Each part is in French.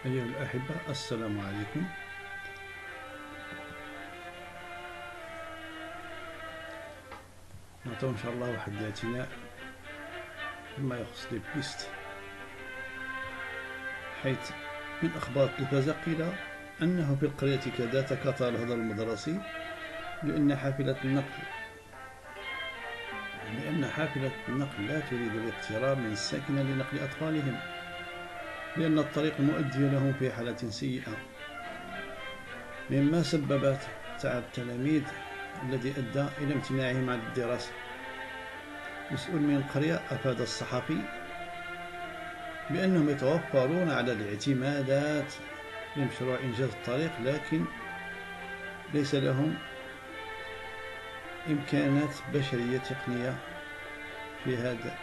أيها الأحبة، السلام عليكم. نعطيو إن شاء الله واحد الاعتناء فيما يخص لي بيست، حيث من أخبار التلفزة قيل أنه في القرية كذا تكاثر الهدر المدرسي لأن حافلة النقل لا تريد الاقتراب من الساكنة لنقل أطفالهم، لأن الطريق المؤدي لهم في حالة سيئة، مما سبب تعب التلاميذ الذي أدى إلى امتناعهم عن الدراسة. مسؤول من القرية أفاد الصحفي بأنهم يتوفرون على الاعتمادات لمشروع إنجاز الطريق، لكن ليس لهم إمكانات بشرية تقنية في هذا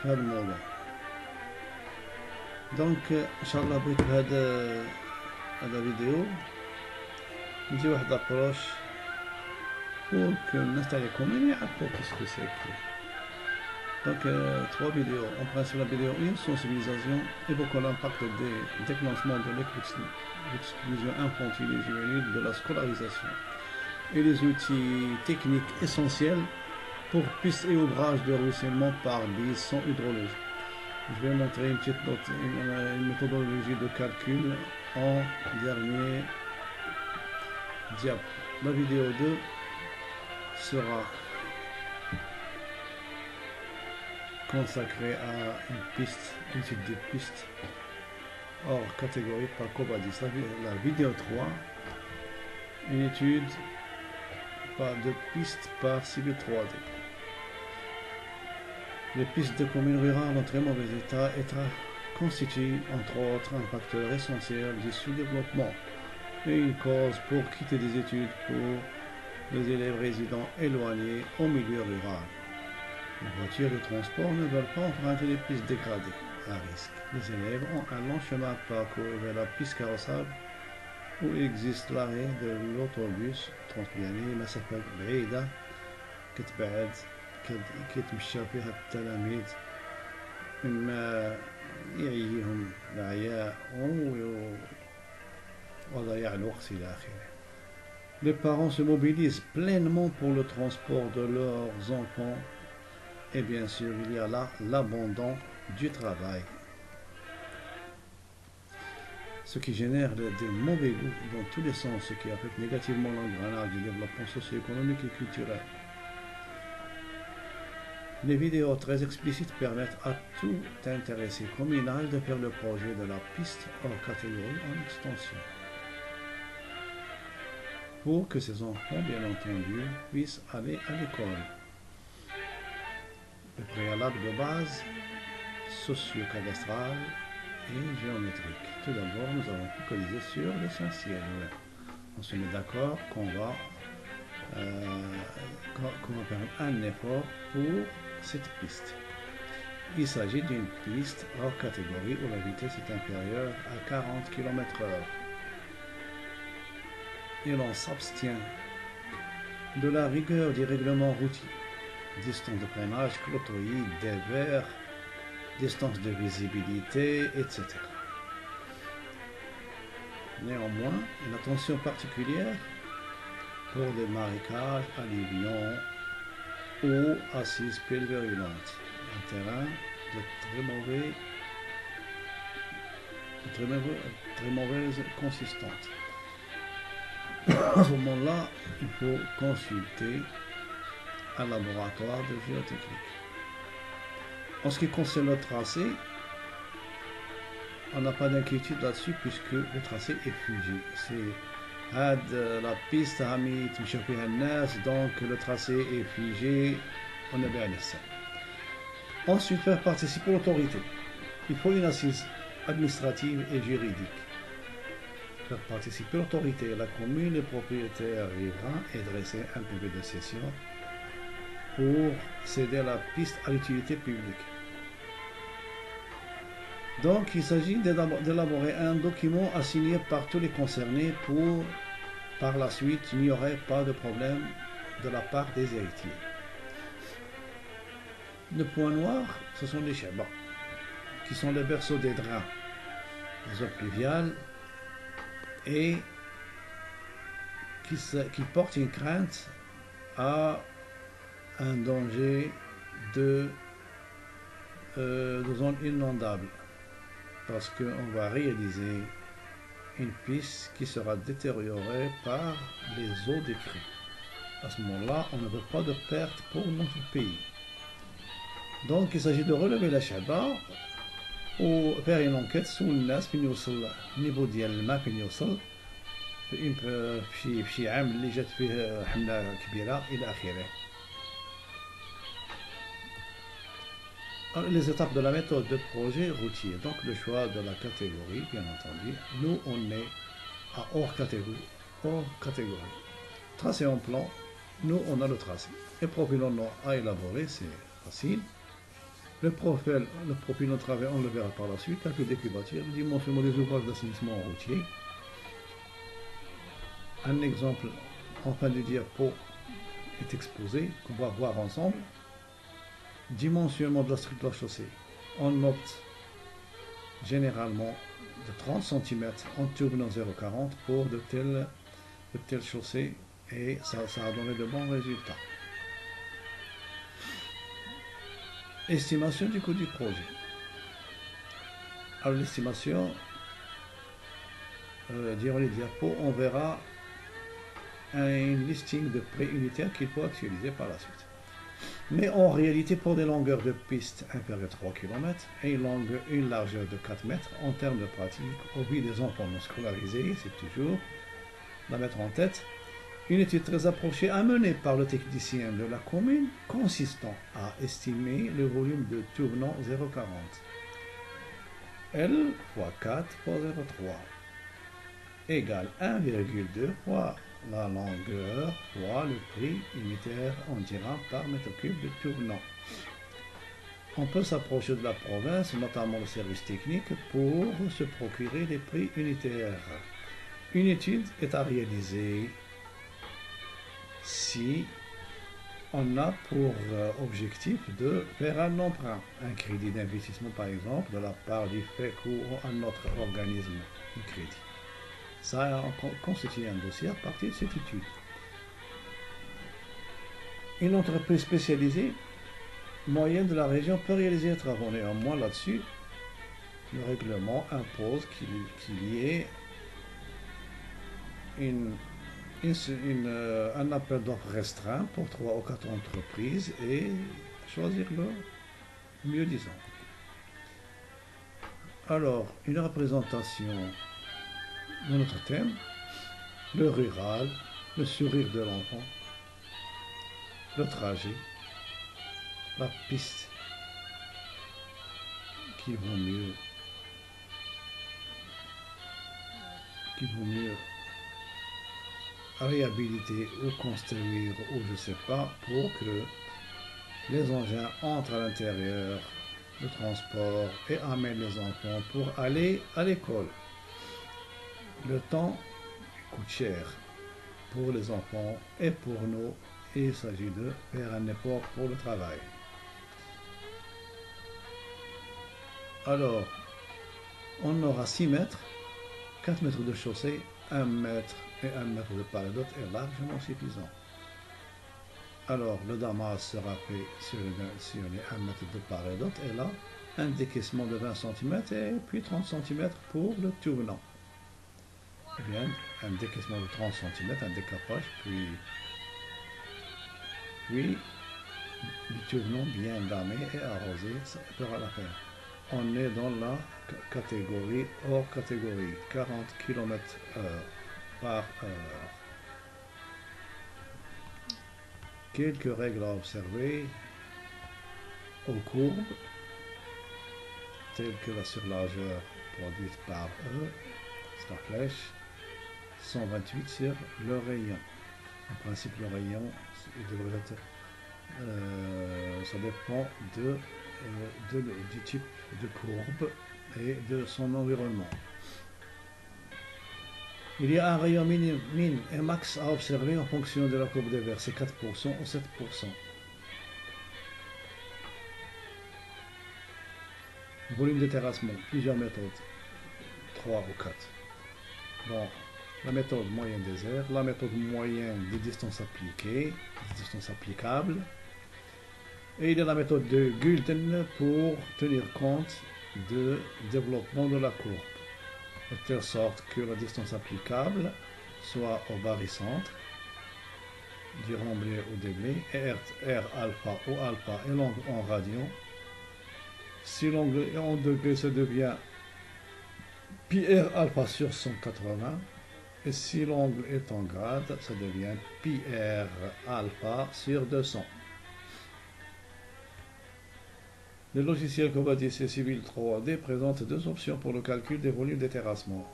الموضوع. دونك إن شاء الله بغيت بهذا فيديو ندير واحد لابروش pour que الناس تاع الكومين يعرفوا كيسكو سي. Donc, trois vidéos. En principe, la vidéo 1, sensibilisation, évoquant l'impact des déclenchements de l'exclusion infantile et juvénile de la scolarisation et les outils techniques essentiels pour pistes et ouvrages de ruissellement par bise sans hydrologie. Je vais montrer une méthodologie de calcul en dernier diapo. La vidéo 2 sera consacré à une étude de piste hors catégorie par Cobadis. La vidéo 3, une étude de piste par Civil 3D. Les pistes de communes rurales en très mauvais état constituent entre autres un facteur essentiel du sous-développement et une cause pour quitter des études pour les élèves résidents éloignés au milieu rural. Les voitures de transport ne veulent pas emprunter les pistes dégradées à risque. Les élèves ont un long chemin à parcourir vers la piste carrossable où existe l'arrêt de l'autobus. يعني مسافة بعيدة كتبعد كيتمشى فيها التلاميذ مما يعيهم العياء وضياع الوقت إلى آخره. Les parents se mobilisent pleinement pour le transport de leurs enfants. Et bien sûr, il y a là l'abandon du travail, ce qui génère des mauvais goûts dans tous les sens, ce qui affecte négativement l'engrenage du développement socio-économique et culturel. Les vidéos très explicites permettent à tout intéressé communal de faire le projet de la piste hors catégorie en extension, pour que ces enfants, bien entendu, puissent aller à l'école. Le préalable de base, socio-cadastral et géométrique. Tout d'abord, nous allons focaliser sur l'essentiel. On se met d'accord qu'on va faire un effort pour cette piste. Il s'agit d'une piste hors catégorie où la vitesse est inférieure à 40 km/h. Et l'on s'abstient de la rigueur des règlements routiers. Distance de freinage, clôtoïde, dévers, distance de visibilité, etc. Néanmoins, une attention particulière pour les marécages, alluvions ou assises pulvérulentes, un terrain de très mauvaise consistance. À ce moment-là, il faut consulter un laboratoire de géotechnique. En ce qui concerne le tracé, on n'a pas d'inquiétude là-dessus puisque le tracé est figé. C'est la piste donc le tracé est figé, on est bien laissé. Ensuite, faire participer l'autorité. Il faut une assise administrative et juridique. Faire participer l'autorité, la commune, les propriétaires riverains et dresser un PV de cession pour céder la piste à l'utilité publique. Donc, il s'agit d'élaborer un document à signer par tous les concernés pour, par la suite, il n'y aurait pas de problème de la part des héritiers. Le point noir, ce sont les chebas, qui sont les berceaux des drains. des eaux pluviales et qui porte une crainte à un danger de, de zone inondable parce qu'on va réaliser une piste qui sera détériorée par les eaux des crues. À ce moment-là, on ne veut pas de perte pour notre pays. Donc il s'agit de relever la shaba وفيها une enquête سول الناس فين يوصل النيفو ديال الماء فين يوصل في شي عام اللي جات فيه حملة كبيرة إلى آخره. Les étapes de la méthode de projet routier. Donc le choix de la catégorie, bien entendu. Nous, on est à hors catégorie. Hors catégorie. Tracé en plan, nous, on a le tracé. Et profil à élaborer, c'est facile. Le profil de travail, on le verra par la suite. Calcul des cubatières, dimensionnement des ouvrages d'assainissement routier. Un exemple en fin de diapo est exposé, qu'on va voir ensemble. Dimensionnement de la structure chaussée. On opte généralement de 30 cm en turbinant 0,40 pour de telles chaussées et ça a donné de bons résultats. Estimation du coût du projet. Alors l'estimation, durant les diapos, on verra un listing de prix unitaires qu'il faut actualiser par la suite. Mais en réalité, pour des longueurs de piste inférieures à 3 km et une largeur de 4 mètres, en termes de pratique, au vu des enfants non scolarisés, c'est toujours à mettre en tête, une étude très approchée à mener par le technicien de la commune consistant à estimer le volume de tournant 0,40. L fois 4 fois 0,3 égale 1,2 fois la longueur fois le prix unitaire en dirhams par mètre cube de tournant. On peut s'approcher de la province, notamment le service technique, pour se procurer des prix unitaires. Une étude est à réaliser si on a pour objectif de faire un emprunt, un crédit d'investissement par exemple, de la part du FEC ou un autre organisme de crédit. Ça constitue un dossier à partir de cette étude. Une entreprise spécialisée moyenne de la région peut réaliser les travaux. Néanmoins, là-dessus, le règlement impose qu'il y ait un appel d'offres restreint pour 3 ou 4 entreprises et choisir le mieux disant. Alors, une représentation de notre thème, le rural, le sourire de l'enfant, le trajet, la piste qui vaut mieux réhabiliter ou construire ou je sais pas pour que les engins entrent à l'intérieur du transport et amènent les enfants pour aller à l'école. Le temps coûte cher pour les enfants et pour nous et il s'agit de faire un effort pour le travail. Alors, on aura 6 mètres, 4 mètres de chaussée, 1 mètre et 1 mètre de part et d'autre est largement suffisant. Alors, le damas sera fait sur les 1 mètre de part et d'autre et là, un décaissement de 20 cm et puis 30 cm pour le tournant. Eh bien, un décaissement de 30 cm, un décapage, puis le tournant bien damé et arrosé, ça fera l'affaire. On est dans la catégorie hors catégorie, 40 km/h par heure. Quelques règles à observer aux courbes, telles que la surlargeur produite par E, c'est la flèche, 128 sur le rayon. En principe, le rayon, il devrait être, ça dépend du type de courbe et de son environnement. Il y a un rayon min et max à observer en fonction de la courbe de verre, c'est 4% ou 7%. Volume de terrassement, plusieurs méthodes. 3 ou 4. Bon, la méthode moyenne des aires, la méthode moyenne des distances appliquées, des distances applicables, et il y a la méthode de Gulden pour tenir compte du développement de la courbe, de telle sorte que la distance applicable soit au barycentre, du rhomblé au déblai, et R alpha ou alpha est l'angle en radian. Si l'angle est en degrés, ça devient pi R alpha sur 180. Et si l'angle est en grade, ça devient pi R alpha sur 200. Le logiciel Cobadis Civil 3D présente deux options pour le calcul des volumes des terrassements.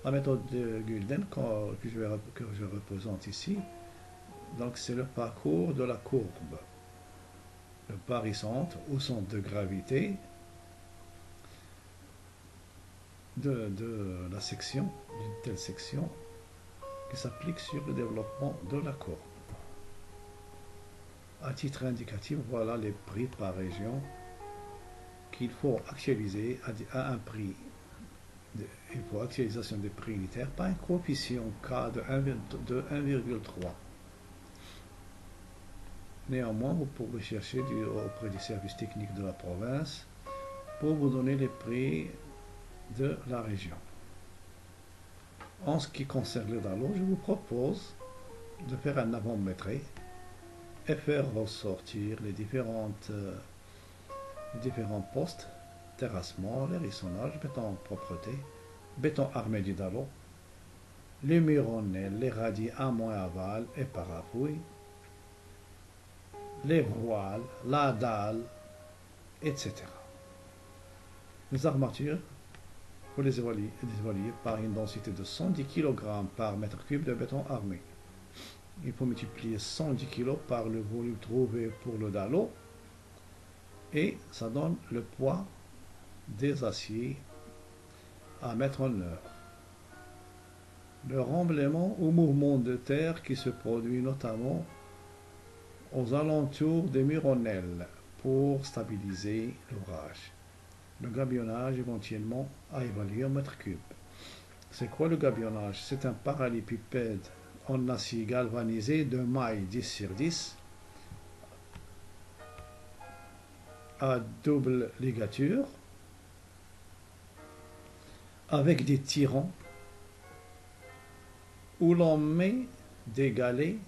La méthode de Gulden que je représente ici, donc c'est le parcours de la courbe. Le barycentre au centre de gravité de la section, d'une telle section, qui s'applique sur le développement de la courbe. À titre indicatif, voilà les prix par région qu'il faut actualiser à un prix. Il faut actualisation des prix unitaires par un coefficient K de 1,3. Néanmoins, vous pouvez chercher auprès du service technique de la province pour vous donner les prix de la région. En ce qui concerne le DALO, je vous propose de faire un avant-métré et faire ressortir les différents postes, terrassement, l'hérissonnage, béton en propreté, béton armé du DALO, les muronnelles, les radis amont et aval et parapluie, les voiles, la dalle, etc. Les armatures, pour les évaluer par une densité de 110 kg par mètre cube de béton armé. Il faut multiplier 110 kg par le volume trouvé pour le DALO et ça donne le poids des aciers à mettre en œuvre. Le remblaiement ou mouvement de terre qui se produit notamment aux alentours des muronnelles pour stabiliser l'ouvrage. Le gabionnage éventuellement à évaluer en mètre cube. C'est quoi le gabionnage? C'est un parallélépipède en acier galvanisé de maille 10 sur 10 à double ligature avec des tirants où l'on met des galets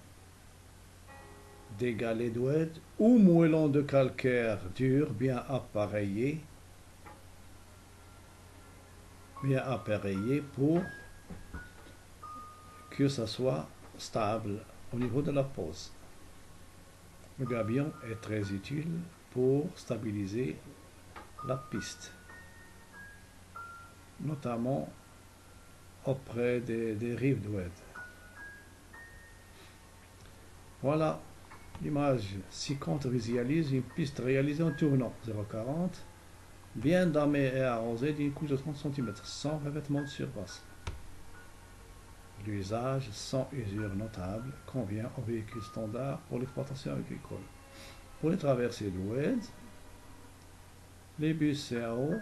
d'oued ou moellons de calcaire dur bien appareillés pour que ça soit stable au niveau de la pose. Le gabion est très utile pour stabiliser la piste, notamment auprès des rives d'oued. Voilà l'image ci-contre visualise une piste réalisée en tournant 0,40, bien damée et arrosée d'une couche de 30 cm, sans revêtement de surface. L'usage sans usure notable convient aux véhicules standards pour l'exploitation agricole. Pour les traversées d'oued, les bus CAO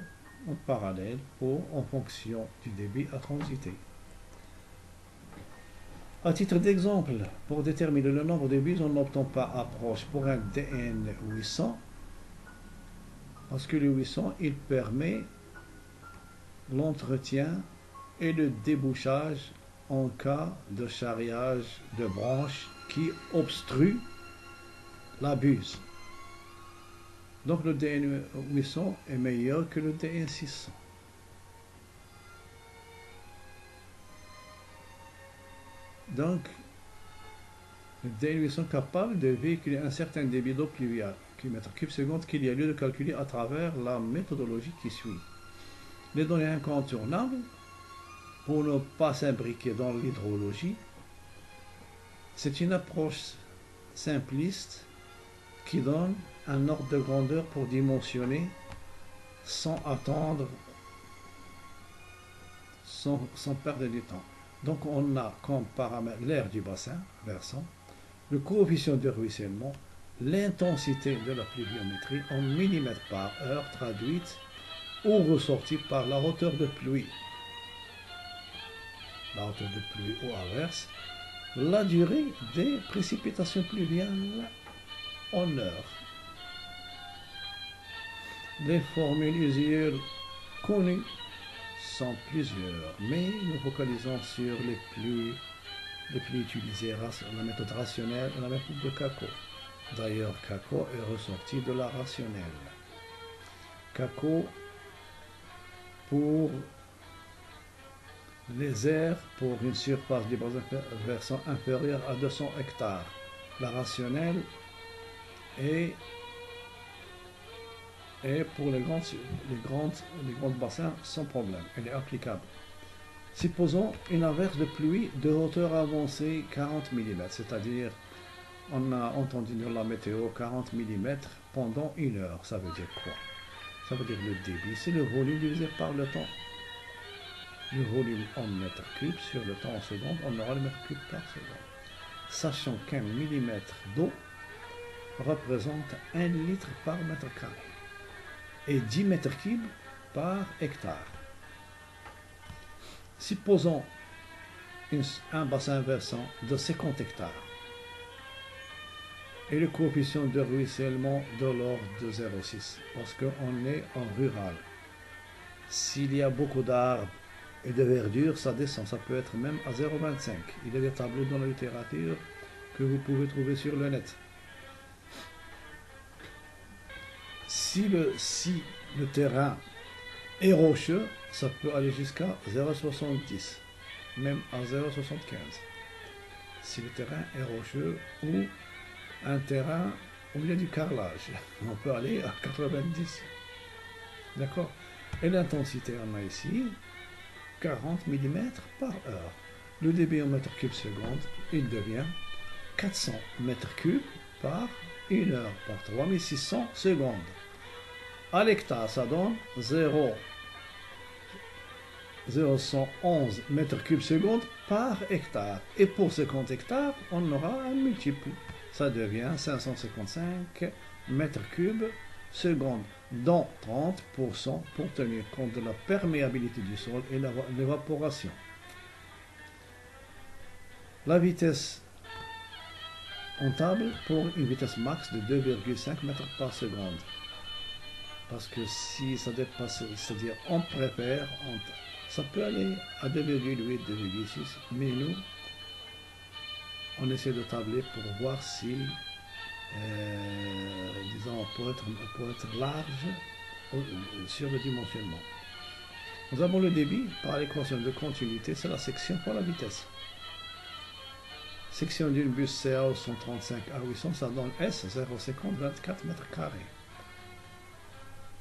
en parallèle en fonction du débit à transiter. À titre d'exemple, pour déterminer le nombre de bus, on n'opte pas approche pour un DN 800 parce que le 800 il permet l'entretien et le débouchage en cas de charriage de branches qui obstrue la buse. Donc le DN 800 est meilleur que le DN 600. Donc, le DN 800 est capable de véhiculer un certain débit d'eau pluviale, mètre cube seconde, qu'il y a lieu de calculer à travers la méthodologie qui suit. Les données incontournables, pour ne pas s'imbriquer dans l'hydrologie, c'est une approche simpliste qui donne un ordre de grandeur pour dimensionner sans attendre, sans perdre du temps. Donc on a comme paramètre l'aire du bassin versant, le coefficient de ruissellement, l'intensité de la pluviométrie en millimètres par heure traduite ou ressortie par la hauteur de pluie. La hauteur de pluie ou inverse, la durée des précipitations pluviales en heure. Les formules usuelles connues sont plusieurs, mais nous focalisons sur les plus utilisées, la méthode rationnelle et la méthode de Kako. D'ailleurs, Kako est ressorti de la rationnelle. Kako pour les aires pour une surface du bassin versant inférieure à 200 hectares. La rationnelle est pour les grands bassins sans problème. Elle est applicable. Supposons une averse de pluie de hauteur avancée 40 mm, c'est-à-dire on a entendu dans la météo 40 mm pendant une heure. Ça veut dire quoi? Ça veut dire le débit, c'est le volume divisé par le temps. Le volume en mètres cubes sur le temps en secondes, on aura le mètre cube par seconde. Sachant qu'un millimètre d'eau représente 1 litre par mètre carré et 10 mètres cubes par hectare. Supposons un bassin versant de 50 hectares et le coefficient de ruissellement de l'ordre de 0,6 parce qu'on est en rural. S'il y a beaucoup d'arbres et de verdure, ça descend, ça peut être même à 0,25. Il y a des tableaux dans la littérature que vous pouvez trouver sur le net. Si le terrain est rocheux, ça peut aller jusqu'à 0,70, même à 0,75. Si le terrain est rocheux ou un terrain où il y a du carrelage, on peut aller à 90. D'accord? Et l'intensité, on a ici 40 mm par heure. Le débit en mètres cubes seconde, il devient 400 mètres cubes par 1 heure, par 3600 secondes. À l'hectare, ça donne 0,111 mètres cubes seconde par hectare. Et pour 50 hectares, on aura un multiple. Ça devient 555 mètres cubes seconde, dont 30% pour tenir compte de la perméabilité du sol et l'évaporation. La vitesse en table pour une vitesse max de 2,5 mètres par seconde. Parce que si ça dépasse, c'est-à-dire on préfère, ça peut aller à 2,8, 2,6, mais nous, on essaie de tabler pour voir si, disons, pour être large sur le dimensionnement. Nous avons le débit par l'équation de continuité, c'est la section pour la vitesse. Section d'une bus CA 135 à 800, ça donne S 0,50 24 mètres carrés.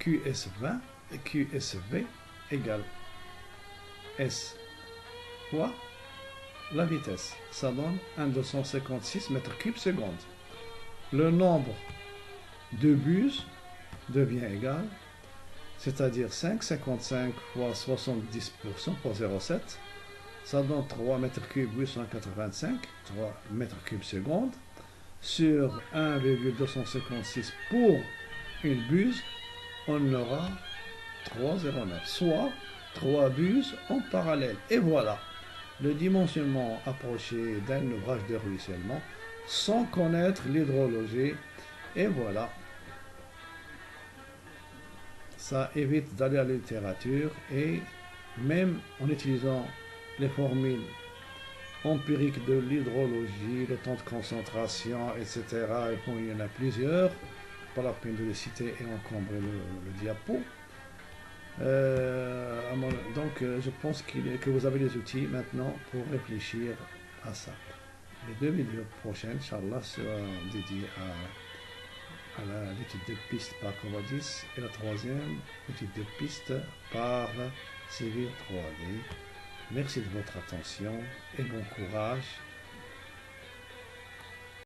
QS20 et QSV égale S fois la vitesse. Ça donne 1,256 mètres cubes seconde. Le nombre de bus devient égal, c'est-à-dire 5,55 fois 70% pour 0,7. Ça donne 3 mètres cubes 885, 3 mètres cubes seconde, sur 1,256 pour une buse, on aura 3,09, soit 3 buses en parallèle. Et voilà, le dimensionnement approché d'un ouvrage de ruissellement sans connaître l'hydrologie. Et voilà, ça évite d'aller à la littérature et même en utilisant les formules empiriques de l'hydrologie, le temps de concentration, etc. Et bon, il y en a plusieurs, pas la peine de les citer et encombrer le diapo. Donc je pense que vous avez les outils maintenant pour réfléchir à ça. Les 2 vidéos prochaines, Inch'Allah, seront dédiées à l'étude de piste par Covadis et la troisième étude de piste par Civil 3D. Merci de votre attention et bon courage.